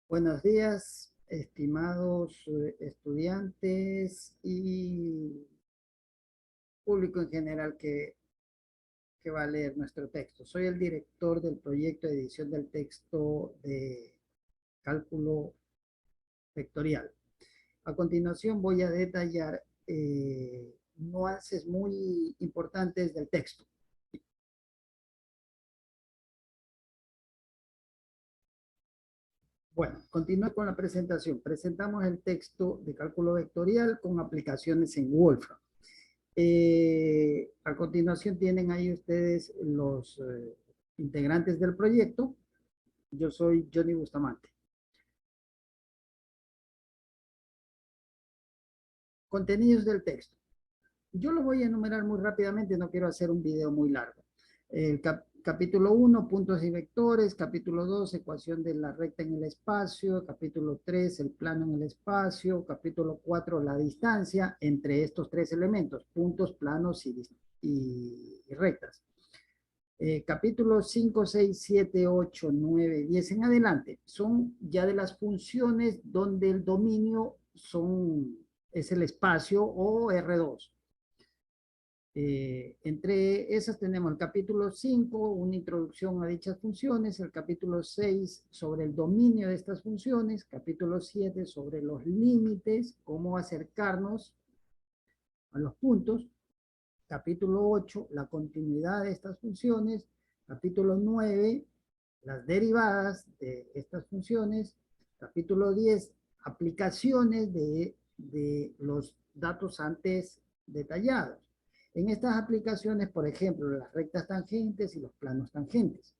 Buenos días, estimados estudiantes y público en general que va a leer nuestro texto. Soy el director del proyecto de edición del texto de cálculo vectorial. A continuación voy a detallar nuances muy importantes del texto. Bueno, continúo con la presentación. Presentamos el texto de cálculo vectorial con aplicaciones en Wolfram. A continuación tienen ahí ustedes los integrantes del proyecto. Yo soy Johnny Bustamante. Contenidos del texto. Yo lo voy a enumerar muy rápidamente, no quiero hacer un video muy largo. Capítulo 1, puntos y vectores. Capítulo 2, ecuación de la recta en el espacio. Capítulo 3, el plano en el espacio. Capítulo 4, la distancia entre estos tres elementos, puntos, planos y rectas. Capítulos 5, 6, 7, 8, 9, 10 en adelante son ya de las funciones donde el dominio es el espacio o R2. Entre esas tenemos el capítulo 5, una introducción a dichas funciones, el capítulo 6 sobre el dominio de estas funciones, capítulo 7 sobre los límites, cómo acercarnos a los puntos, capítulo 8 la continuidad de estas funciones, capítulo 9 las derivadas de estas funciones, capítulo 10 aplicaciones de los datos antes detallados. En estas aplicaciones, por ejemplo, las rectas tangentes y los planos tangentes.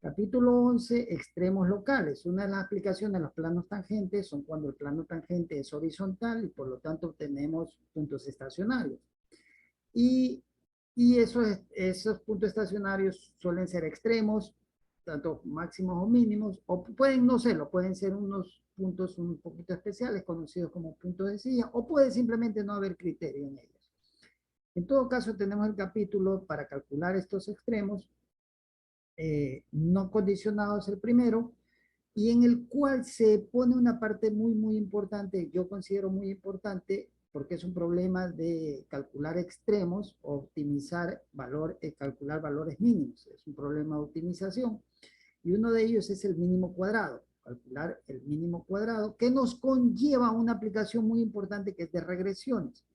Capítulo 11, extremos locales. Una de las aplicaciones de los planos tangentes son cuando el plano tangente es horizontal y por lo tanto obtenemos puntos estacionarios. Y, esos puntos estacionarios suelen ser extremos, tanto máximos o mínimos, o pueden no serlo, pueden ser unos puntos un poquito especiales, conocidos como puntos de silla, o puede simplemente no haber criterio en ellos. En todo caso, tenemos el capítulo para calcular estos extremos, no condicionados el primero, y en el cual se pone una parte muy importante, yo considero muy importante, porque es un problema de calcular extremos, optimizar calcular valores mínimos, es un problema de optimización, y uno de ellos es el mínimo cuadrado, calcular el mínimo cuadrado, que nos conlleva una aplicación muy importante que es de regresiones.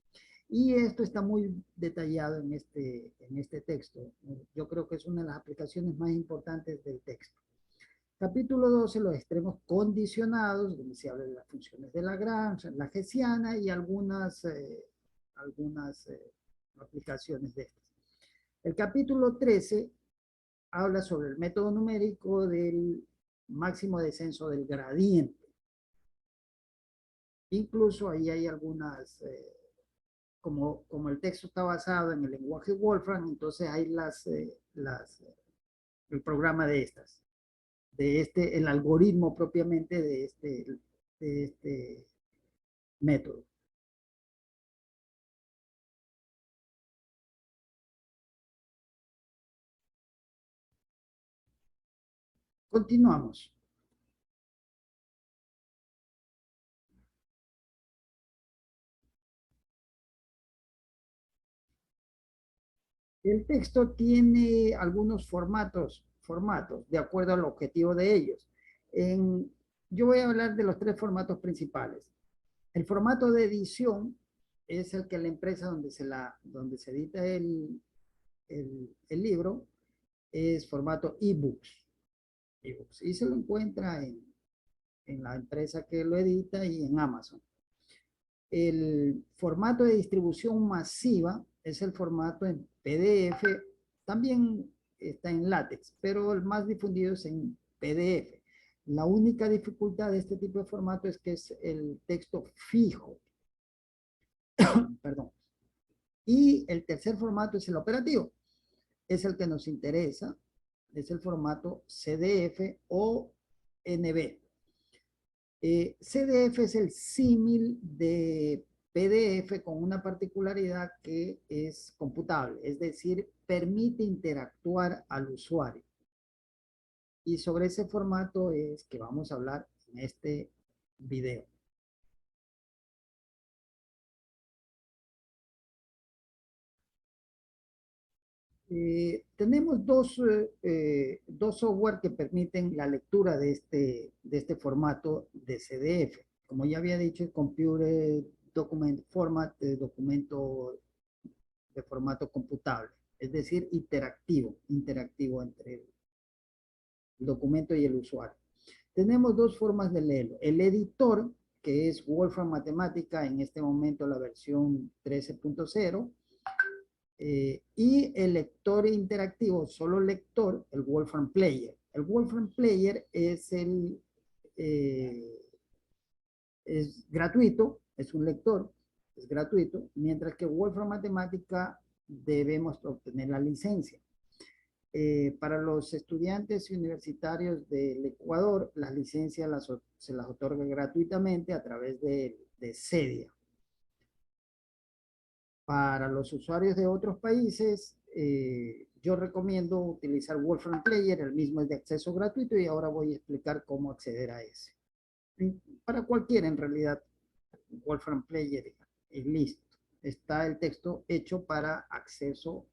Y esto está muy detallado en este texto. Yo creo que es una de las aplicaciones más importantes del texto. Capítulo 12, los extremos condicionados, donde se habla de las funciones de Lagrange, la hessiana y algunas aplicaciones de estas. El capítulo 13 habla sobre el método numérico del máximo descenso del gradiente. Incluso ahí hay algunas, como el texto está basado en el lenguaje Wolfram, entonces hay el programa de estas. El algoritmo propiamente de este método. Continuamos. El texto tiene algunos formatos de acuerdo al objetivo de ellos. Yo voy a hablar de los tres formatos principales. El formato de edición es el que la empresa donde se edita el libro es formato ebooks. Y se lo encuentra en la empresa que lo edita y en Amazon. El formato de distribución masiva es el formato en PDF, también está en látex, pero el más difundido es en PDF. La única dificultad de este tipo de formato es que es el texto fijo. Perdón. Y el tercer formato es el operativo. Es el que nos interesa, es el formato CDF o NB. CDF es el símil de PDF con una particularidad que es computable, es decir, permite interactuar al usuario. Y sobre ese formato es que vamos a hablar en este video. Tenemos dos software que permiten la lectura de este formato de CDF. Como ya había dicho, el Computer Document Format, documento de formato computable, es decir, interactivo entre el documento y el usuario. Tenemos dos formas de leerlo. El editor, que es Wolfram Mathematica, en este momento la versión 13.0, y el lector interactivo, solo lector, el Wolfram Player. El Wolfram Player es gratuito, es un lector, es gratuito, mientras que Wolfram Mathematica debemos obtener la licencia. Para los estudiantes universitarios del Ecuador, las licencias se las otorga gratuitamente a través de CEDIA. Para los usuarios de otros países, yo recomiendo utilizar Wolfram Player, el mismo es de acceso gratuito y ahora voy a explicar cómo acceder a ese. Para cualquiera, en realidad, Wolfram Player es listo. Está el texto hecho para acceso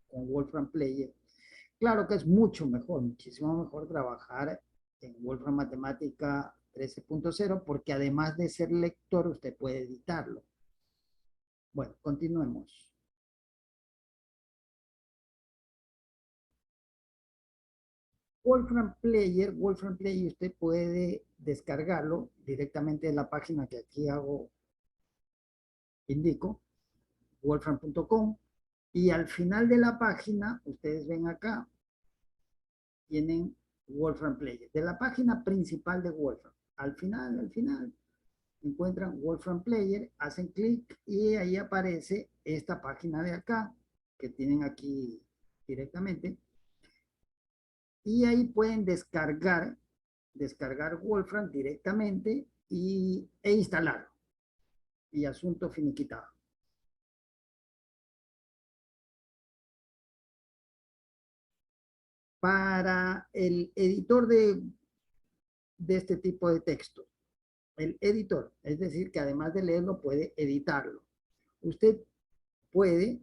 con Wolfram Player. Claro que es mucho mejor, muchísimo mejor trabajar en Wolfram Mathematica 13.0 porque además de ser lector, usted puede editarlo. Bueno, continuemos. Wolfram Player usted puede descargarlo directamente de la página que aquí indico, wolfram.com, y al final de la página, ustedes ven acá, tienen Wolfram Player. De la página principal de Wolfram, al final, encuentran Wolfram Player, hacen clic y ahí aparece esta página de acá, que tienen aquí directamente, y ahí pueden descargar Wolfram directamente e instalarlo. Y asunto finiquitado. Para el editor de este tipo de texto, el editor, es decir, que además de leerlo puede editarlo. Usted puede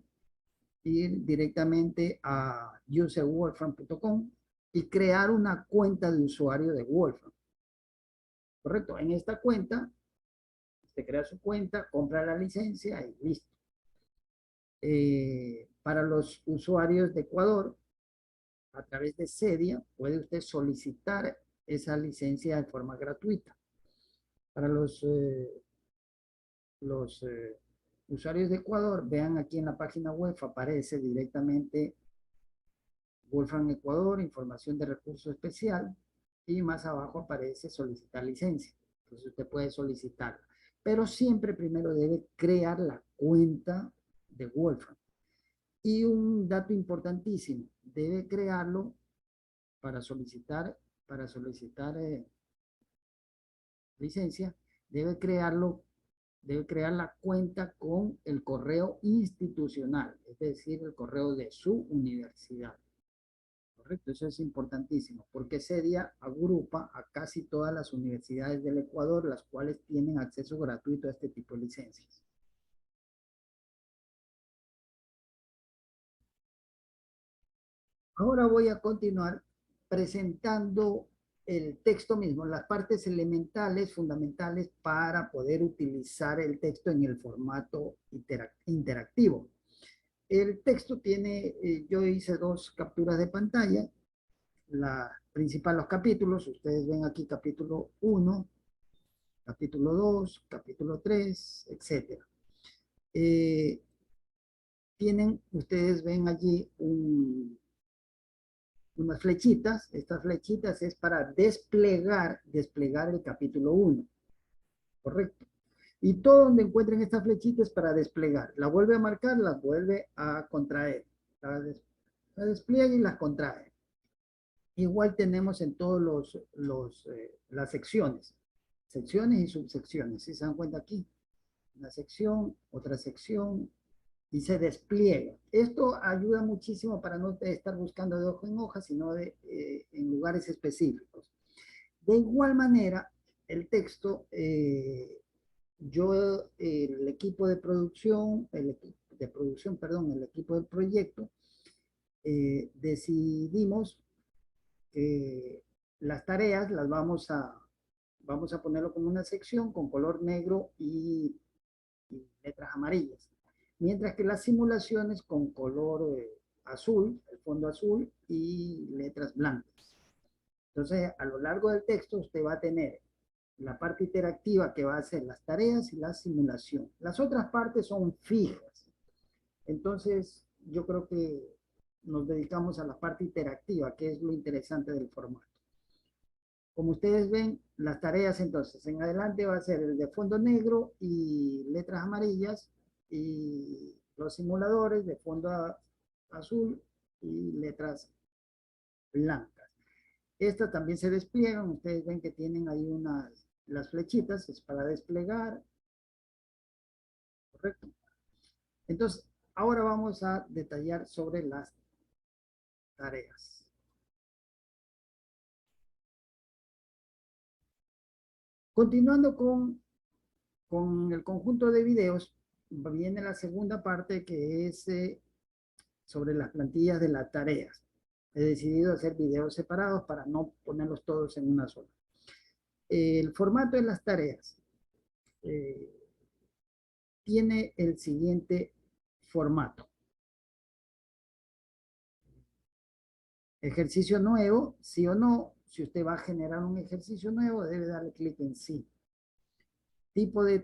ir directamente a userwolfram.com y crear una cuenta de usuario de Wolfram. Correcto, en esta cuenta, usted crea su cuenta, compra la licencia y listo. Para los usuarios de Ecuador, a través de CEDIA, puede usted solicitar esa licencia de forma gratuita. Para los usuarios de Ecuador, vean aquí en la página web, aparece directamente Wolfram Ecuador, información de recurso especial, y más abajo aparece solicitar licencia. Entonces usted puede solicitarla. Pero siempre primero debe crear la cuenta de Wolfram. Y un dato importantísimo, debe crearlo para solicitar licencia, debe crear la cuenta con el correo institucional, es decir, el correo de su universidad. Correcto, eso es importantísimo, porque CEDIA agrupa a casi todas las universidades del Ecuador, las cuales tienen acceso gratuito a este tipo de licencias. Ahora voy a continuar presentando el texto mismo, las partes elementales, fundamentales para poder utilizar el texto en el formato interactivo. El texto tiene, yo hice dos capturas de pantalla, la principal, los capítulos, ustedes ven aquí capítulo 1, capítulo 2, capítulo 3, etc. Ustedes ven allí unas flechitas. Estas flechitas es para desplegar el capítulo 1, correcto. Y todo donde encuentren estas flechitas para desplegar. La vuelve a marcar, las vuelve a contraer. La despliega y las contrae. Igual tenemos en todos las secciones y subsecciones. Si se dan cuenta aquí, una sección, otra sección, y se despliega. Esto ayuda muchísimo para no estar buscando de hoja en hoja, sino en lugares específicos. De igual manera, el texto, el equipo de producción, perdón, el equipo del proyecto, decidimos que las tareas las vamos a ponerlo como una sección con color negro y letras amarillas, mientras que las simulaciones con color azul, el fondo azul y letras blancas. Entonces, a lo largo del texto usted va a tener la parte interactiva que va a ser las tareas y la simulación. Las otras partes son fijas. Entonces, yo creo que nos dedicamos a la parte interactiva, que es lo interesante del formato. Como ustedes ven, las tareas entonces en adelante va a ser el de fondo negro y letras amarillas, y los simuladores de fondo azul y letras blancas. Estas también se despliegan, ustedes ven que tienen ahí las flechitas, es para desplegar, ¿correcto? Entonces, ahora vamos a detallar sobre las tareas. Continuando con el conjunto de videos, viene la segunda parte, que es sobre las plantillas de las tareas. He decidido hacer videos separados para no ponerlos todos en una sola. El formato de las tareas tiene el siguiente formato. Ejercicio nuevo, sí o no. Si usted va a generar un ejercicio nuevo, debe darle clic en sí. Tipo de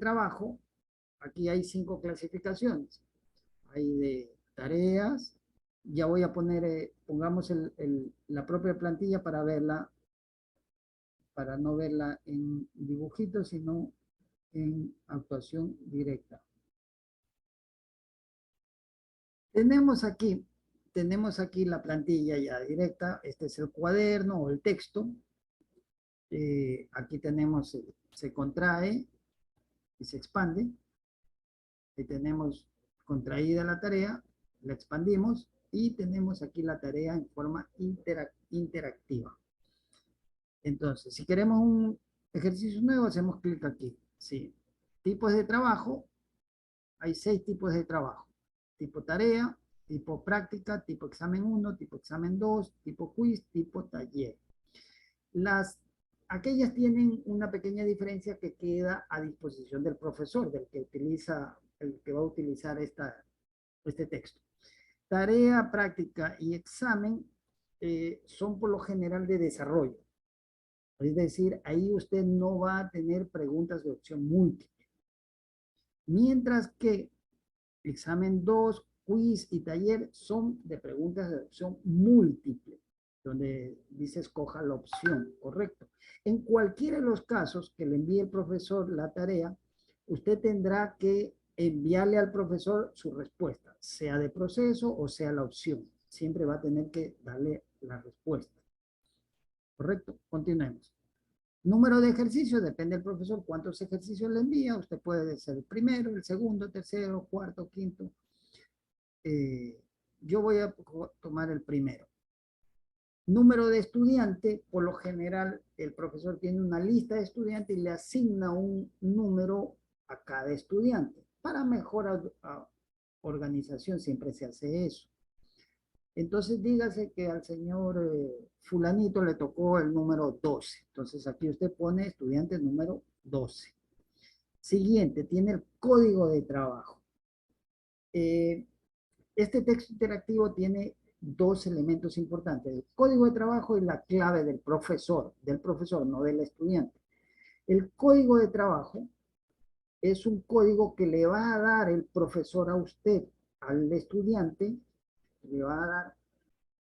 trabajo, aquí hay 5 clasificaciones. Hay de tareas, ya voy a poner, pongamos la propia plantilla para verla, para no verla en dibujitos, sino en actuación directa. Tenemos aquí la plantilla ya directa. Este es el cuaderno o el texto. Aquí tenemos, se contrae y se expande. Y tenemos contraída la tarea, la expandimos y tenemos aquí la tarea en forma interactiva. Entonces, si queremos un ejercicio nuevo, hacemos clic aquí. Sí. Tipos de trabajo. Hay 6 tipos de trabajo. Tipo tarea, tipo práctica, tipo examen 1, tipo examen 2, tipo quiz, tipo taller. Aquellas tienen una pequeña diferencia que queda a disposición del profesor, el que va a utilizar este texto. Tarea, práctica y examen son por lo general de desarrollo. Es decir, ahí usted no va a tener preguntas de opción múltiple. Mientras que examen 2, quiz y taller son de preguntas de opción múltiple, donde dice escoja la opción, correcto. En cualquiera de los casos que le envíe el profesor la tarea, usted tendrá que enviarle al profesor su respuesta, sea de proceso o sea la opción. Siempre va a tener que darle la respuesta. Correcto, continuemos. Número de ejercicios, depende del profesor cuántos ejercicios le envía. Usted puede ser el primero, el segundo, tercero, cuarto, quinto. Yo voy a tomar el primero. Número de estudiante, por lo general el profesor tiene una lista de estudiantes y le asigna un número a cada estudiante. Para mejor organización siempre se hace eso. Entonces dígase que al señor fulanito le tocó el número 12. Entonces aquí usted pone estudiante número 12. Siguiente, tiene el código de trabajo. Este texto interactivo tiene 2 elementos importantes: el código de trabajo y la clave del profesor, no del estudiante. El código de trabajo es un código que le va a dar el profesor a usted, al estudiante, le va a dar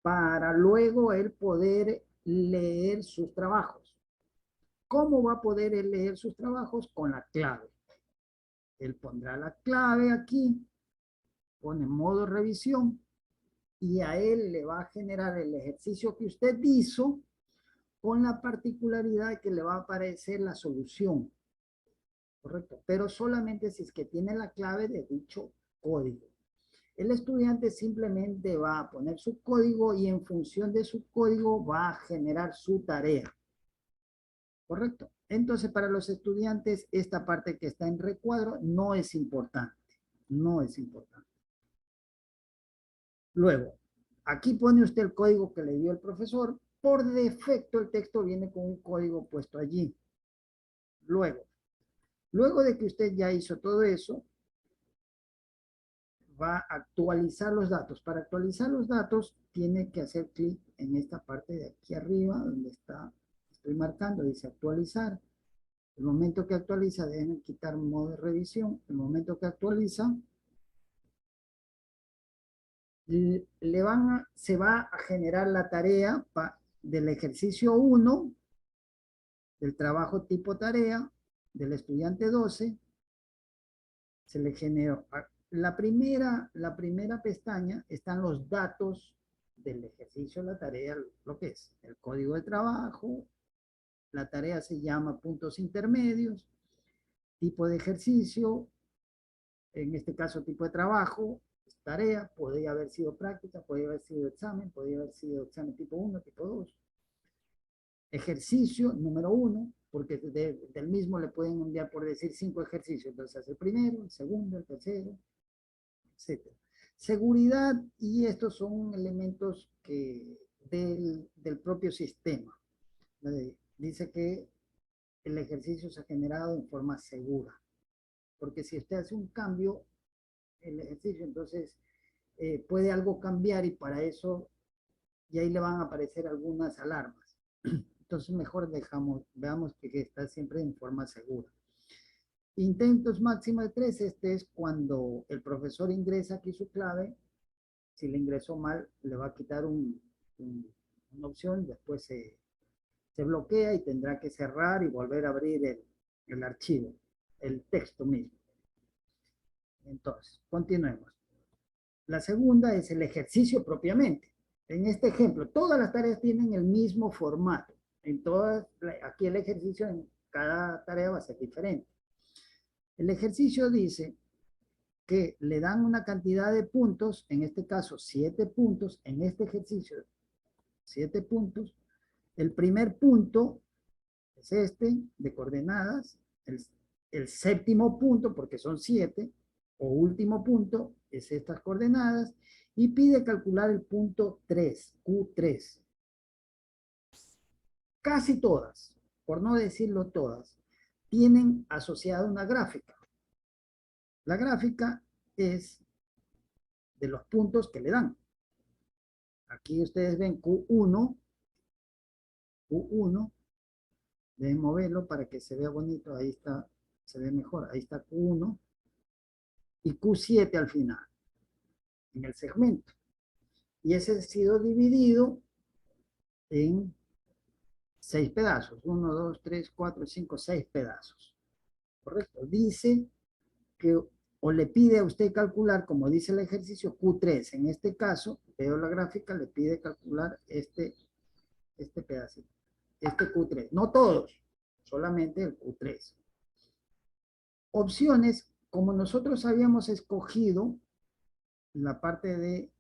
para luego él poder leer sus trabajos. ¿Cómo va a poder él leer sus trabajos? Con la clave. Él pondrá la clave aquí, pone modo revisión, y a él le va a generar el ejercicio que usted hizo, con la particularidad que le va a aparecer la solución, ¿correcto? Pero solamente si es que tiene la clave de dicho código. El estudiante simplemente va a poner su código y en función de su código va a generar su tarea. ¿correcto? Entonces, para los estudiantes, esta parte que está en recuadro no es importante, no es importante. Luego, aquí pone usted el código que le dio el profesor. Por defecto, el texto viene con un código puesto allí. Luego de que usted ya hizo todo eso, va a actualizar los datos. Para actualizar los datos, tiene que hacer clic en esta parte de aquí arriba, donde está, estoy marcando, dice actualizar. El momento que actualiza, deben quitar modo de revisión. El momento que actualiza, se va a generar la tarea del ejercicio 1, del trabajo tipo tarea, del estudiante 12. Se le generó. La primera pestaña están los datos del ejercicio, la tarea, lo que es el código de trabajo. La tarea se llama puntos intermedios, tipo de ejercicio, en este caso tipo de trabajo, tarea, podría haber sido práctica, podría haber sido examen, podría haber sido examen tipo 1, tipo 2. Ejercicio número 1, porque del mismo le pueden enviar por decir 5 ejercicios, entonces hace el primero, el segundo, el tercero, etc. Seguridad, y estos son elementos del propio sistema. Dice que el ejercicio se ha generado en forma segura, porque si usted hace un cambio, el ejercicio, entonces puede algo cambiar y para eso, y ahí le van a aparecer algunas alarmas. Entonces mejor veamos que está siempre en forma segura. Intentos máximo de 3, este es cuando el profesor ingresa aquí su clave. Si le ingresó mal, le va a quitar una opción, después se bloquea y tendrá que cerrar y volver a abrir el archivo, el texto mismo. Entonces, continuemos. La segunda es el ejercicio propiamente. En este ejemplo, todas las tareas tienen el mismo formato. Aquí el ejercicio en cada tarea va a ser diferente. El ejercicio dice que le dan una cantidad de puntos, en este caso 7 puntos, en este ejercicio 7 puntos. El primer punto es este, de coordenadas. El séptimo punto, porque son 7, o último punto, es estas coordenadas. Y pide calcular el punto 3, Q3. Casi todas, por no decirlo todas, tienen asociada una gráfica. La gráfica es de los puntos que le dan. Aquí ustedes ven Q1, deben moverlo para que se vea bonito, ahí está, se ve mejor, ahí está Q1 y Q7 al final, en el segmento. Y ese ha sido dividido en 6 pedazos, 1, 2, 3, 4, 5, 6 pedazos. ¿Correcto? Dice que o le pide a usted calcular, como dice el ejercicio, Q3. En este caso, veo la gráfica, le pide calcular este pedacito, este Q3. No todos, solamente el Q3. Opciones, como nosotros habíamos escogido la parte de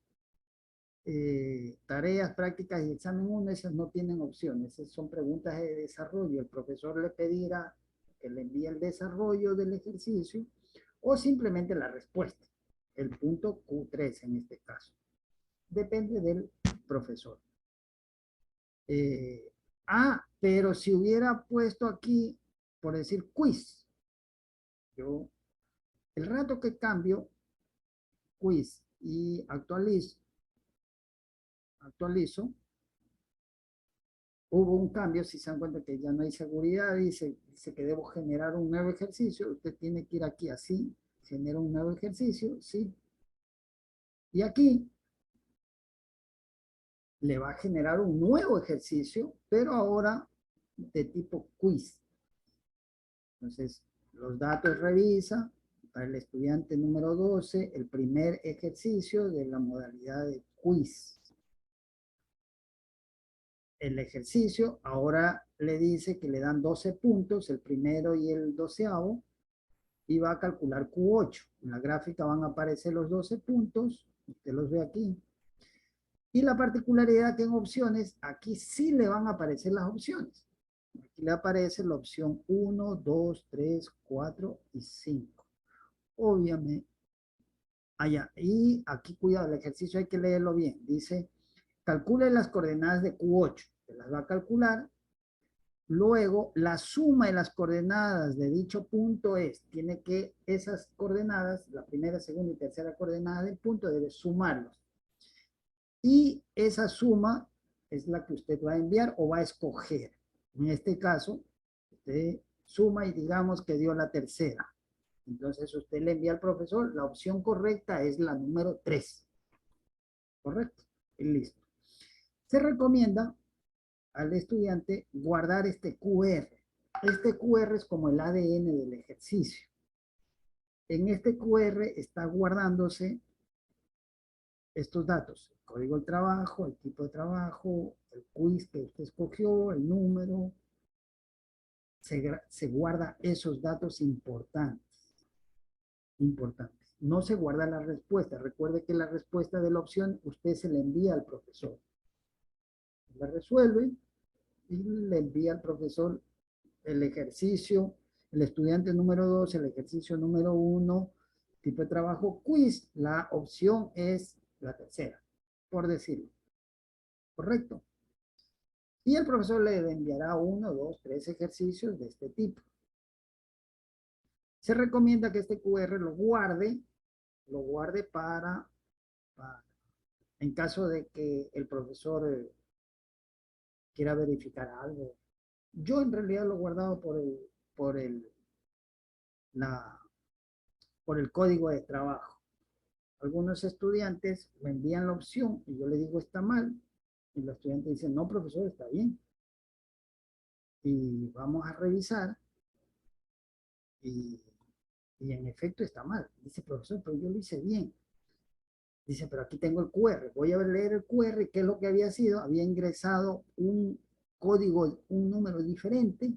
tareas, prácticas y examen 1, esas no tienen opciones, esas son preguntas de desarrollo. El profesor le pedirá que le envíe el desarrollo del ejercicio o simplemente la respuesta, el punto Q3 en este caso. Depende del profesor. Pero si hubiera puesto aquí, por decir quiz, el rato que cambio quiz y actualizo, hubo un cambio, si se dan cuenta que ya no hay seguridad, dice que debo generar un nuevo ejercicio, usted tiene que ir aquí así, genera un nuevo ejercicio, sí, y aquí le va a generar un nuevo ejercicio, pero ahora de tipo quiz. Entonces, los datos revisa para el estudiante número 12, el primer ejercicio de la modalidad de quiz. El ejercicio ahora le dice que le dan 12 puntos, el primero y el 12avo, y va a calcular Q8. En la gráfica van a aparecer los 12 puntos, usted los ve aquí. Y la particularidad que en opciones, aquí sí le van a aparecer las opciones. Aquí le aparece la opción 1, 2, 3, 4 y 5. Obviamente, allá. Y aquí, cuidado, el ejercicio hay que leerlo bien. Dice, calcule las coordenadas de Q8. Se las va a calcular. Luego, la suma de las coordenadas de dicho punto tiene que esas coordenadas, la primera, segunda y tercera coordenada del punto, debe sumarlos. Y esa suma es la que usted va a enviar o va a escoger. En este caso, usted suma y digamos que dio la tercera. Entonces usted le envía al profesor, la opción correcta es la número 3. ¿Correcto? Y listo. Se recomienda al estudiante guardar este QR. Este QR es como el ADN del ejercicio. En este QR está guardándose estos datos: el código del trabajo, el tipo de trabajo, el quiz que usted escogió, el número. Se guarda esos datos importantes. No se guarda la respuesta. Recuerde que la respuesta de la opción usted se la envía al profesor. La resuelve y le envía al profesor el ejercicio, el estudiante número 2, el ejercicio número 1, tipo de trabajo, quiz. La opción es la tercera, por decirlo. ¿Correcto? Y el profesor le enviará 1, 2, 3 ejercicios de este tipo. Se recomienda que este QR lo guarde para en caso de que el profesor quiera verificar algo. Yo en realidad lo he guardado por el, la, por el código de trabajo. Algunos estudiantes me envían la opción y yo le digo está mal. Y los estudiantes dicen, no, profesor, está bien. Y vamos a revisar y, y en efecto está mal. Dice, profesor, pero yo lo hice bien. Dice, pero aquí tengo el QR. Voy a leer el QR, ¿qué es lo que había sido? Había ingresado un código, un número diferente.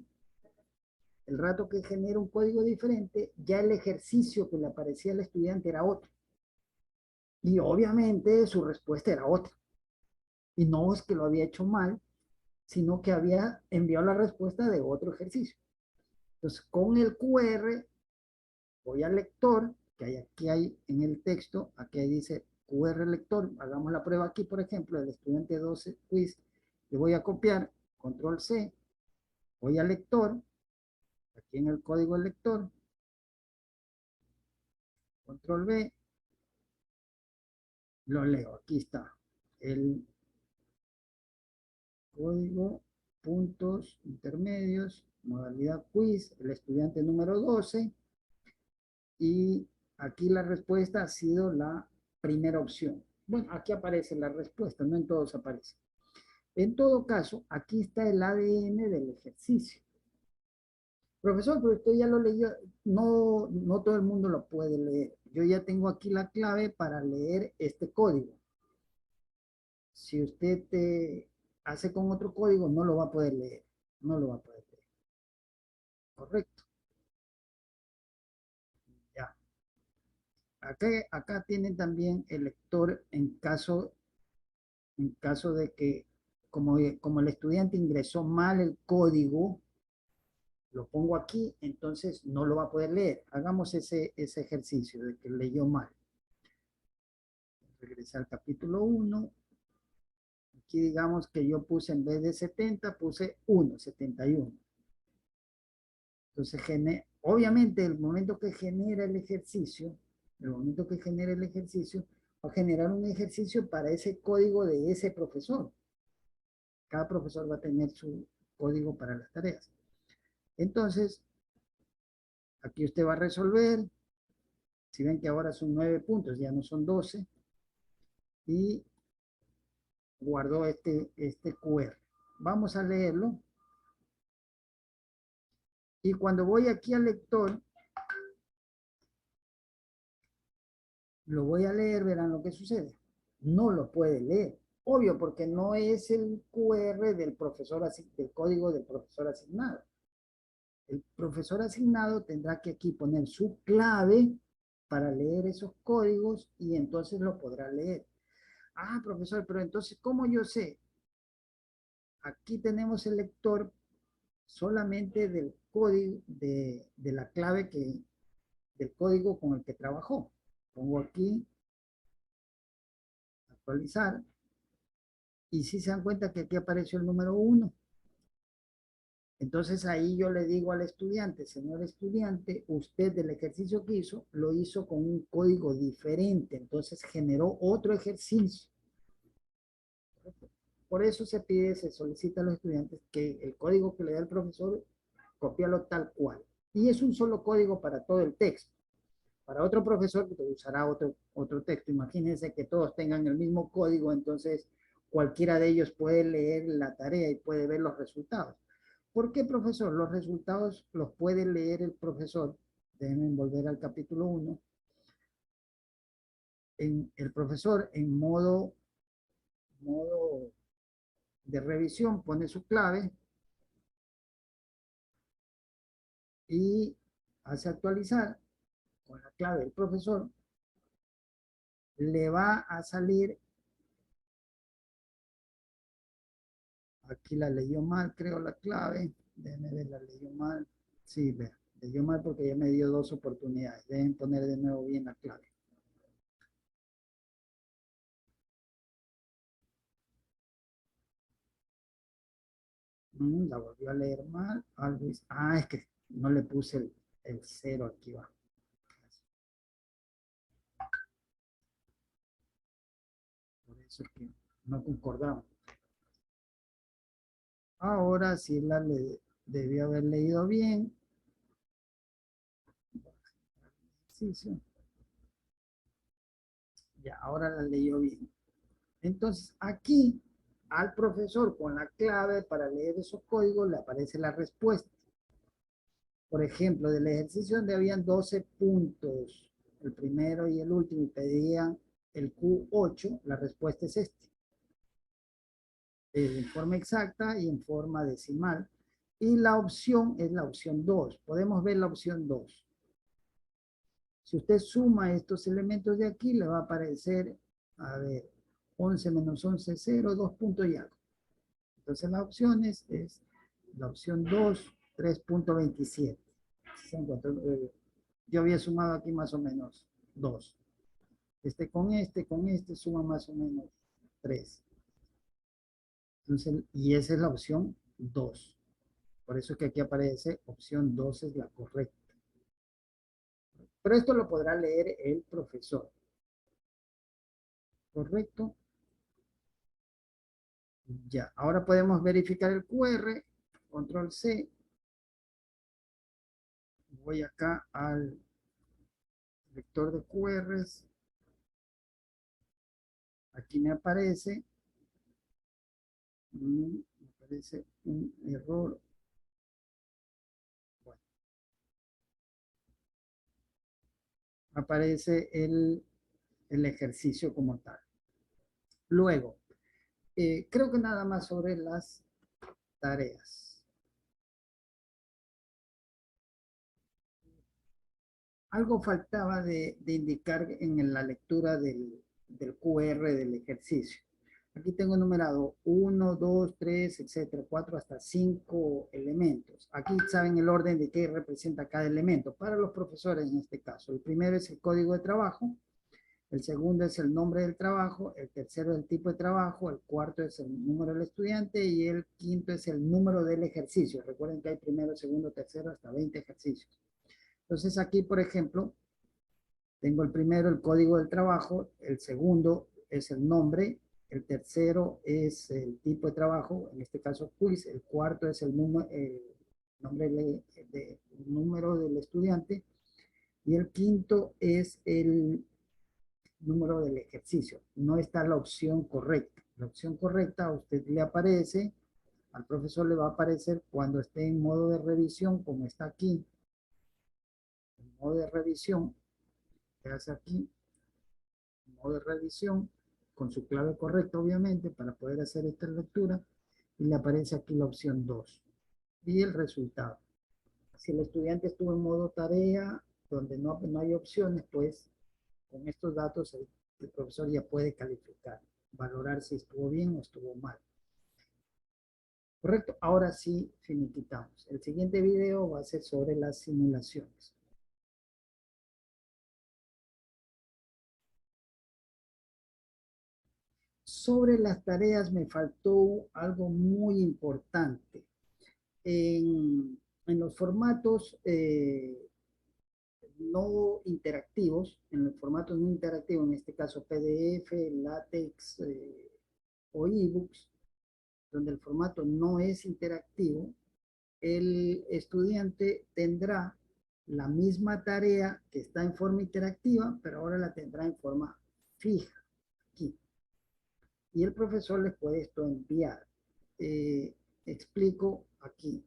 El rato que genera un código diferente, ya el ejercicio que le aparecía al estudiante era otro. Y obviamente su respuesta era otra. Y no es que lo había hecho mal, sino que había enviado la respuesta de otro ejercicio. Entonces, con el QR, voy al lector, que aquí hay en el texto, aquí dice QR lector, hagamos la prueba aquí, por ejemplo, el estudiante 12 quiz, le voy a copiar, control C, voy al lector, aquí en el código del lector, control V, lo leo, aquí está, el código, puntos intermedios, modalidad quiz, el estudiante número 12, y aquí la respuesta ha sido la primera opción. Bueno, aquí aparece la respuesta, no en todos aparece. En todo caso, aquí está el ADN del ejercicio. Profesor, pero usted ya lo leyó. No, no todo el mundo lo puede leer. Yo ya tengo aquí la clave para leer este código. Si usted hace con otro código, no lo va a poder leer. No lo va a poder leer. Correcto. Ya. Acá tienen también el lector en caso de que, como el estudiante ingresó mal el código, lo pongo aquí, entonces no lo va a poder leer. Hagamos ese ejercicio de que leyó mal. Regresar al capítulo 1. Aquí digamos que yo puse en vez de 70, puse 1, 71. Entonces, obviamente, el momento que genera el ejercicio, va a generar un ejercicio para ese código de ese profesor. Cada profesor va a tener su código para las tareas. Entonces, aquí usted va a resolver. Si ven que ahora son 9 puntos, ya no son 12. Y guardó este QR. Vamos a leerlo. Y cuando voy aquí al lector, lo voy a leer, verán lo que sucede. No lo puede leer. Obvio, porque no es el QR del profesor, del código del profesor asignado. El profesor asignado tendrá que aquí poner su clave para leer esos códigos y entonces lo podrá leer. Ah, profesor, pero entonces, ¿cómo yo sé? Aquí tenemos el lector, solamente del código, de la clave del código con el que trabajó. Pongo aquí, actualizar, y si se dan cuenta que aquí apareció el número 1. Entonces ahí yo le digo al estudiante, señor estudiante, usted del ejercicio que hizo, lo hizo con un código diferente, entonces generó otro ejercicio. Por eso se pide, se solicita a los estudiantes que el código que le da el profesor, copiarlo tal cual. Y es un solo código para todo el texto. Para otro profesor que usará otro texto. Imagínense que todos tengan el mismo código, entonces cualquiera de ellos puede leer la tarea y puede ver los resultados. ¿Por qué, profesor? Los resultados los puede leer el profesor. Déjenme volver al capítulo 1. El profesor en modo de revisión pone su clave y hace actualizar con la clave del profesor. Le va a salir, aquí la leyó mal, creo, la clave. Déjenme ver, la leyó mal. Sí, vea, leyó mal porque ya me dio 2 oportunidades. Deben poner de nuevo bien la clave. La volvió a leer mal. Es que no le puse el 0 aquí abajo. Por eso es que no concordamos. Ahora sí debió haber leído bien. Sí, sí. Ya, ahora la leyó bien. Entonces, aquí al profesor con la clave para leer esos códigos le aparece la respuesta. Por ejemplo, del ejercicio donde habían 12 puntos, el primero y el último, y pedían el Q8, la respuesta es este. En forma exacta y en forma decimal. Y la opción es la opción 2. Podemos ver la opción 2. Si usted suma estos elementos de aquí, le va a aparecer, a ver, 11 menos 11, 0, 2 puntos y algo. Entonces las opciones es la opción 2, 3.27. Yo había sumado aquí más o menos 2. Con este suma más o menos 3. Entonces, y esa es la opción 2. Por eso es que aquí aparece opción 2 es la correcta. Pero esto lo podrá leer el profesor. ¿Correcto? Ya, ahora podemos verificar el QR. Control C. Voy acá al lector de QRs. Aquí me aparece un error. Bueno, aparece el ejercicio como tal. Luego, creo que nada más sobre las tareas. Algo faltaba de indicar en la lectura del QR del ejercicio. Aquí tengo numerado 1, 2, 3, etcétera, 4 hasta 5 elementos. Aquí saben el orden de qué representa cada elemento para los profesores en este caso. El primero es el código de trabajo, el segundo es el nombre del trabajo, el tercero es el tipo de trabajo, el cuarto es el número del estudiante y el quinto es el número del ejercicio. Recuerden que hay primero, segundo, tercero, hasta 20 ejercicios. Entonces aquí, por ejemplo, tengo el primero, el código del trabajo, el segundo es el nombre, el tercero es el tipo de trabajo, en este caso quiz, el cuarto es el número del estudiante y el quinto es el número del ejercicio. No está la opción correcta. La opción correcta a usted le aparece, al profesor le va a aparecer cuando esté en modo de revisión, como está aquí, en modo de revisión, que hace aquí, modo de revisión, con su clave correcta, obviamente, para poder hacer esta lectura, y le aparece aquí la opción 2 y el resultado. Si el estudiante estuvo en modo tarea, donde no hay opciones, pues con estos datos el profesor ya puede calificar, valorar si estuvo bien o estuvo mal. ¿Correcto? Ahora sí finiquitamos. El siguiente video va a ser sobre las simulaciones. Sobre las tareas me faltó algo muy importante. En los formatos no interactivos, en los formatos no interactivos, en este caso PDF, LaTeX o eBooks, donde el formato no es interactivo, el estudiante tendrá la misma tarea que está en forma interactiva, pero ahora la tendrá en forma fija, aquí. Y el profesor les puede esto enviar. Explico aquí.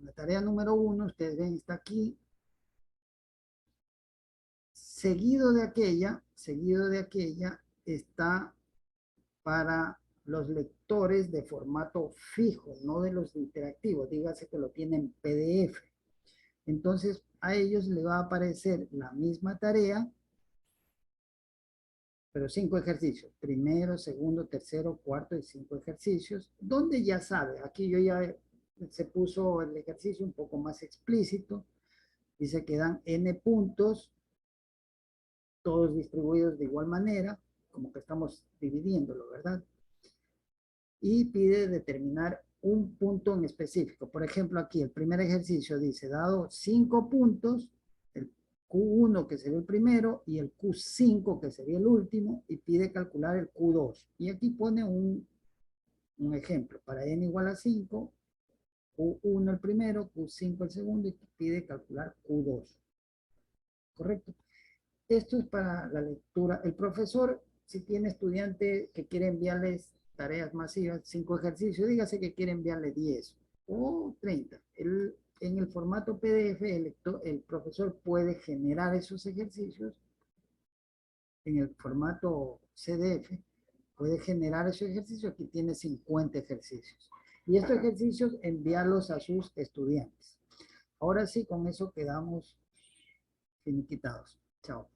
La tarea número 1, ustedes ven, está aquí. Seguido de aquella está para los lectores de formato fijo, no de los interactivos, dígase que lo tienen PDF. Entonces, a ellos le va a aparecer la misma tarea, pero 5 ejercicios. Primero, segundo, tercero, cuarto y 5 ejercicios, donde ya sabe, aquí yo ya se puso el ejercicio un poco más explícito, dice que dan N puntos, todos distribuidos de igual manera, como que estamos dividiéndolo, ¿verdad? Y pide determinar un punto en específico. Por ejemplo, aquí el primer ejercicio dice, dado 5 puntos, el Q1 que sería el primero y el Q5 que sería el último, y pide calcular el Q2. Y aquí pone un ejemplo, para n igual a 5, Q1 el primero, Q5 el segundo, y pide calcular Q2. ¿Correcto? Esto es para la lectura. El profesor, si tiene estudiante que quiere enviarles tareas masivas, 5 ejercicios, dígase que quiere enviarle 10 o 30. En el formato PDF, el profesor puede generar esos ejercicios. En el formato CDF, puede generar esos ejercicios. Aquí tiene 50 ejercicios. Y estos ejercicios enviarlos a sus estudiantes. Ahora sí, con eso quedamos finiquitados. Chao.